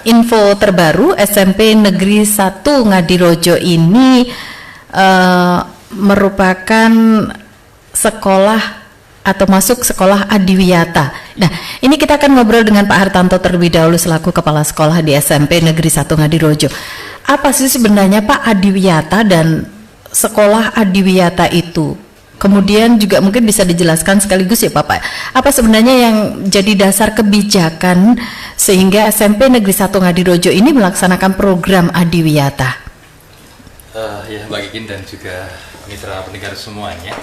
info terbaru, SMP Negeri 1 Ngadirojo ini merupakan sekolah atau masuk sekolah adiwiyata. Nah, ini kita akan ngobrol dengan Pak Hartanto terlebih dahulu selaku Kepala Sekolah di SMP Negeri 1 Ngadirojo. Apa sih sebenarnya Pak adiwiyata dan sekolah adiwiyata itu? Kemudian juga mungkin bisa dijelaskan sekaligus ya Bapak, apa sebenarnya yang jadi dasar kebijakan sehingga SMP Negeri 1 Ngadirojo ini melaksanakan program adiwiyata? Ya, Mbak Kikin dan juga mitra pendengar semuanya,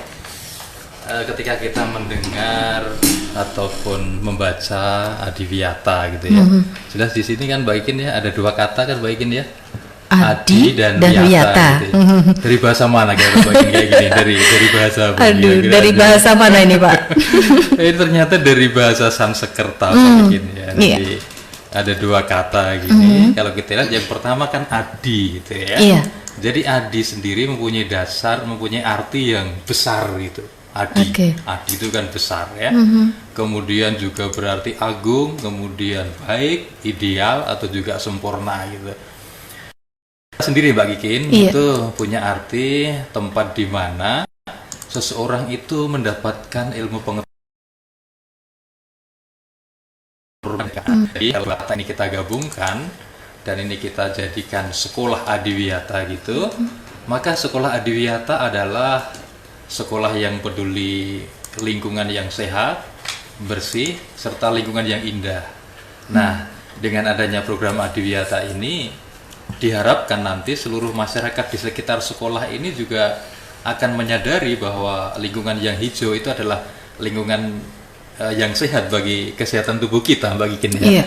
ketika kita mendengar ataupun membaca adiwiyata gitu ya, jelas di sini kan Mbak Kikin ya ada dua kata kan Mbak Kikin ya, Adi dan Wiyata. Gitu ya. Dari bahasa mana kayak gini? Dari bahasa apa? Dari bahasa mana ini Pak? Ini ternyata dari bahasa Sanskerta mungkin ya. Jadi ada dua kata gini. Kalau kita lihat yang pertama kan Adi gitu ya. Iya. Jadi Adi sendiri mempunyai dasar, mempunyai arti yang besar gitu. Adi, Adi itu kan besar ya. Kemudian juga berarti agung, kemudian baik, ideal atau juga sempurna gitu. Sendiri Mbak Kikin itu punya arti tempat di mana seseorang itu mendapatkan ilmu pengetahuan. Jadi kalau kata ini kita gabungkan dan ini kita jadikan sekolah adiwiyata gitu, maka sekolah adiwiyata adalah sekolah yang peduli lingkungan yang sehat, bersih, serta lingkungan yang indah. Nah, dengan adanya program adiwiyata ini diharapkan nanti seluruh masyarakat di sekitar sekolah ini juga akan menyadari bahwa lingkungan yang hijau itu adalah lingkungan yang sehat bagi kesehatan tubuh kita, Mbak Kikin ya. Iya.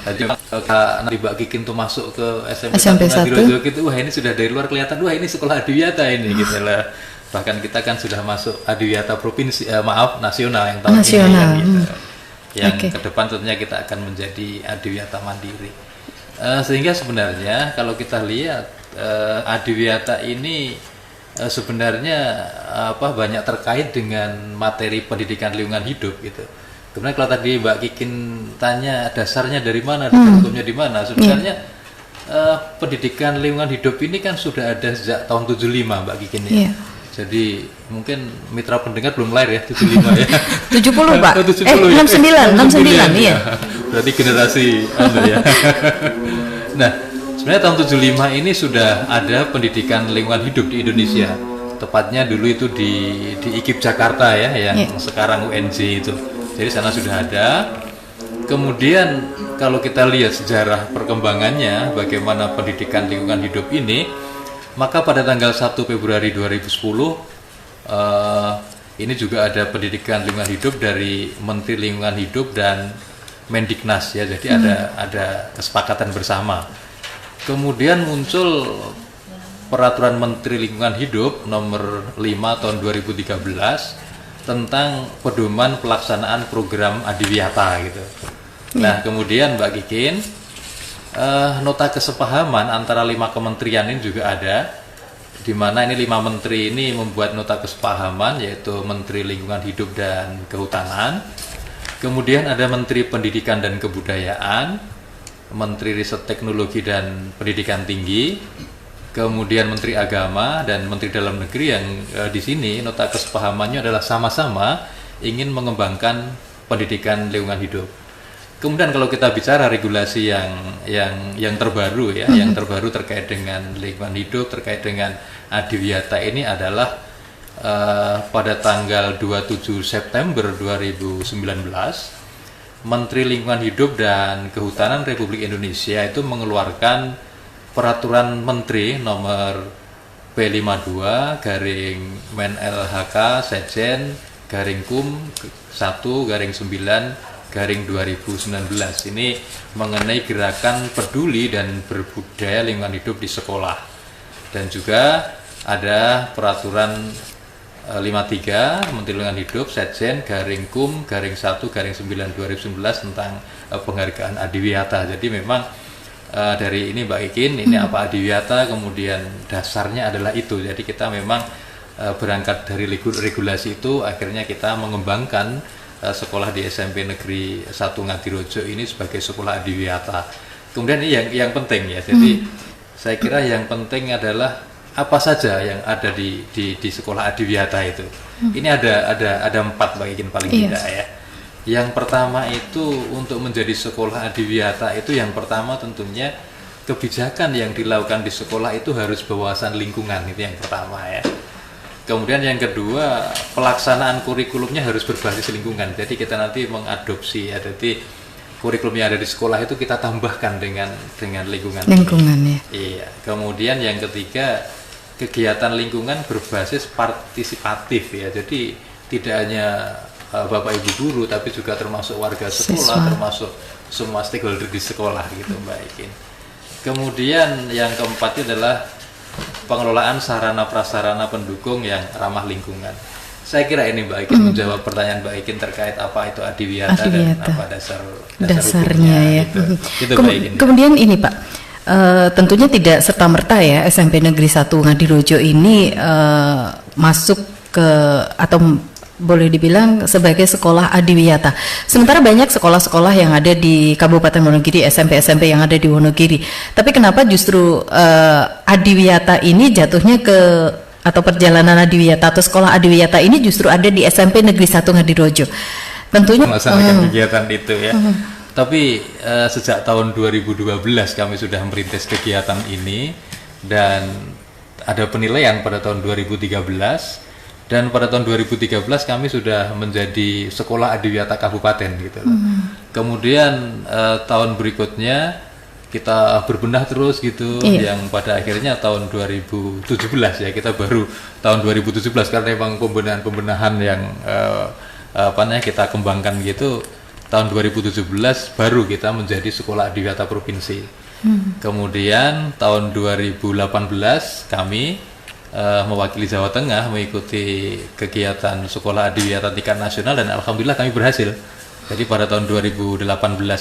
Jadi nanti Mbak Kikin tuh masuk ke SMP 1 Ngadirojo gitu, wah ini sudah dari luar kelihatan, wah ini sekolah adiwiyata ini gitu lah. Bahkan kita kan sudah masuk adiwiyata provinsi, nasional yang tahun ini ya, gitu. Yang ke depan tentunya kita akan menjadi adiwiyata mandiri. Sehingga sebenarnya kalau kita lihat adiwiyata ini sebenarnya banyak terkait dengan materi pendidikan lingkungan hidup gitu. Kemudian kalau tadi Mbak Kikin tanya dasarnya dari mana, dasar hukumnya di mana, sebenarnya pendidikan lingkungan hidup ini kan sudah ada sejak tahun 75 Mbak Kikin ya. Jadi mungkin mitra pendengar belum lahir ya, 75 ya. 70 Pak. 69 iya. Berarti generasi ya. Nah, sebenarnya tahun 75 ini sudah ada pendidikan lingkungan hidup di Indonesia. Tepatnya dulu itu di IKIP Jakarta ya, yang sekarang UNJ itu. Jadi sana sudah ada. Kemudian kalau kita lihat sejarah perkembangannya, bagaimana pendidikan lingkungan hidup ini, maka pada tanggal 1 Februari 2010 ini juga ada pendidikan lingkungan hidup dari Menteri Lingkungan Hidup dan Mendiknas ya, jadi ada kesepakatan bersama. Kemudian muncul Peraturan Menteri Lingkungan Hidup nomor 5 tahun 2013 tentang pedoman pelaksanaan program adiwiyata gitu. Nah, kemudian Mbak Kikin, nota kesepahaman antara 5 kementerian ini juga ada, di mana ini 5 menteri ini membuat nota kesepahaman, yaitu Menteri Lingkungan Hidup dan Kehutanan, kemudian ada Menteri Pendidikan dan Kebudayaan, Menteri Riset Teknologi dan Pendidikan Tinggi, kemudian Menteri Agama dan Menteri Dalam Negeri yang di sini nota kesepahamannya adalah sama-sama ingin mengembangkan pendidikan lingkungan hidup. Kemudian kalau kita bicara regulasi yang terbaru ya, yang terbaru terkait dengan lingkungan hidup, terkait dengan adiwiyata ini adalah pada tanggal 27 September 2019, Menteri Lingkungan Hidup dan Kehutanan Republik Indonesia itu mengeluarkan Peraturan Menteri nomor P52/Menl-HK/Sekjen/Kum 1/9/2019 ini mengenai gerakan peduli dan berbudaya lingkungan hidup di sekolah. Dan juga ada Peraturan 53 Menteri Lingkungan Hidup Sekjen/Kum 1/9/2019 tentang penghargaan adiwiyata. Jadi memang dari ini Mbak Kikin, ini apa adiwiyata, kemudian dasarnya adalah itu. Jadi kita memang berangkat dari regulasi itu, akhirnya kita mengembangkan sekolah di SMP Negeri 1 Ngadirojo ini sebagai sekolah adiwiyata. Kemudian ini yang penting ya, jadi saya kira yang penting adalah apa saja yang ada di sekolah adiwiyata itu. Ini ada 4 Mbak Ikin paling tidak ya. Yang pertama itu untuk menjadi sekolah adiwiyata itu yang pertama tentunya kebijakan yang dilakukan di sekolah itu harus berwawasan lingkungan, itu yang pertama ya. Kemudian yang kedua, pelaksanaan kurikulumnya harus berbasis lingkungan. Jadi kita nanti mengadopsi ya, jadi kurikulum yang ada di sekolah itu kita tambahkan dengan lingkungan. Lingkungan ya. Iya. Kemudian yang ketiga, kegiatan lingkungan berbasis partisipatif ya. Jadi tidak hanya Bapak Ibu guru tapi juga termasuk warga sekolah, termasuk semua stakeholder di sekolah gitu Mbak Ikin. Kemudian yang keempat adalah pengelolaan sarana prasarana pendukung yang ramah lingkungan. Saya kira ini Mbak Ikin menjawab pertanyaan Mbak Ikin terkait apa itu adiwiyata dan apa dasarnya ya. Gitu. Kemudian ini Pak, tentunya tidak serta-merta ya SMP Negeri 1 Ngadirojo ini masuk ke atau boleh dibilang sebagai sekolah adiwiyata. Sementara banyak sekolah-sekolah yang ada di Kabupaten Wonogiri, SMP-SMP yang ada di Wonogiri. Tapi kenapa justru adiwiyata ini jatuhnya ke atau perjalanan adiwiyata atau sekolah adiwiyata ini justru ada di SMP Negeri 1 Ngadirojo? Tentunya melaksanakan kegiatan itu ya. Tapi sejak tahun 2012 kami sudah merintis kegiatan ini dan ada penilaian pada tahun 2013. Dan pada tahun 2013 kami sudah menjadi sekolah adiwiyata kabupaten gitu. Kemudian tahun berikutnya kita berbenah terus gitu, yang pada akhirnya tahun 2017 ya kita baru tahun 2017 karena memang pembenahan yang kita kembangkan gitu. Tahun 2017 baru kita menjadi sekolah adiwiyata provinsi. Kemudian tahun 2018 kami mewakili Jawa Tengah mengikuti kegiatan sekolah adiwiyata tingkat nasional dan alhamdulillah kami berhasil. Jadi pada tahun 2018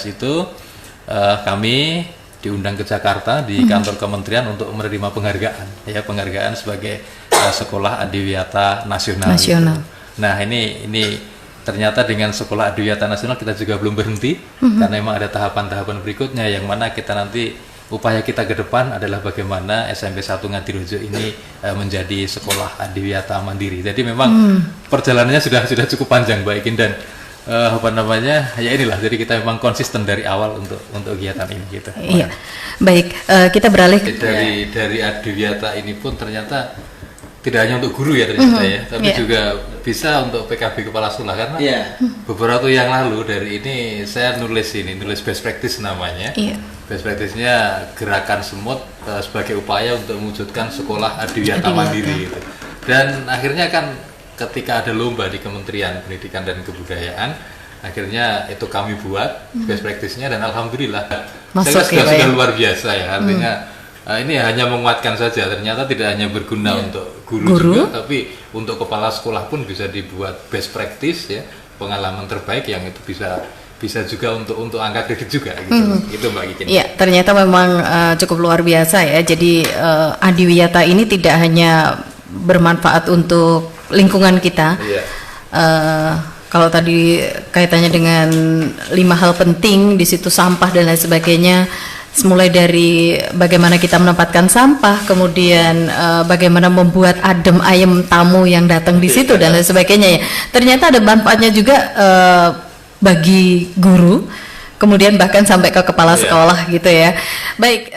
itu kami diundang ke Jakarta di kantor kementerian untuk menerima penghargaan sebagai sekolah adiwiyata nasional. Gitu. Nah ini ternyata dengan sekolah adiwiyata nasional kita juga belum berhenti karena memang ada tahapan-tahapan berikutnya yang mana kita nanti upaya kita ke depan adalah bagaimana SMP 1 Ngadirojo ini menjadi sekolah adiwiyata mandiri. Jadi memang perjalanannya sudah cukup panjang Mbak Ikin dan ya inilah. Jadi kita memang konsisten dari awal untuk kegiatan ini gitu. Iya. Baik, kita beralih dari adiwiyata ini pun ternyata tidak hanya untuk guru ya ternyata ya, tapi juga bisa untuk PKB kepala sekolah karena beberapa waktu yang lalu dari ini saya nulis best practice namanya. Best practice-nya gerakan semut sebagai upaya untuk mewujudkan sekolah adiwiyata mandiri gitu. Dan akhirnya kan ketika ada lomba di Kementerian Pendidikan dan Kebudayaan, akhirnya itu kami buat best practice-nya dan alhamdulillah saya sudah luar biasa ya, artinya ini hanya menguatkan saja, ternyata tidak hanya berguna untuk guru juga, tapi untuk kepala sekolah pun bisa dibuat best practice ya, pengalaman terbaik yang itu bisa juga untuk angka kredit juga gitu. Itu Mbak Ikin. Iya, ternyata memang cukup luar biasa ya. Jadi adiwiyata ini tidak hanya bermanfaat untuk lingkungan kita. Kalau tadi kaitannya dengan 5 hal penting di situ, sampah dan lain sebagainya. Mulai dari bagaimana kita menempatkan sampah, kemudian bagaimana membuat adem ayem tamu yang datang di situ dan lain sebagainya ya. Ternyata ada manfaatnya juga bagi guru, kemudian bahkan sampai ke kepala sekolah gitu ya. Baik.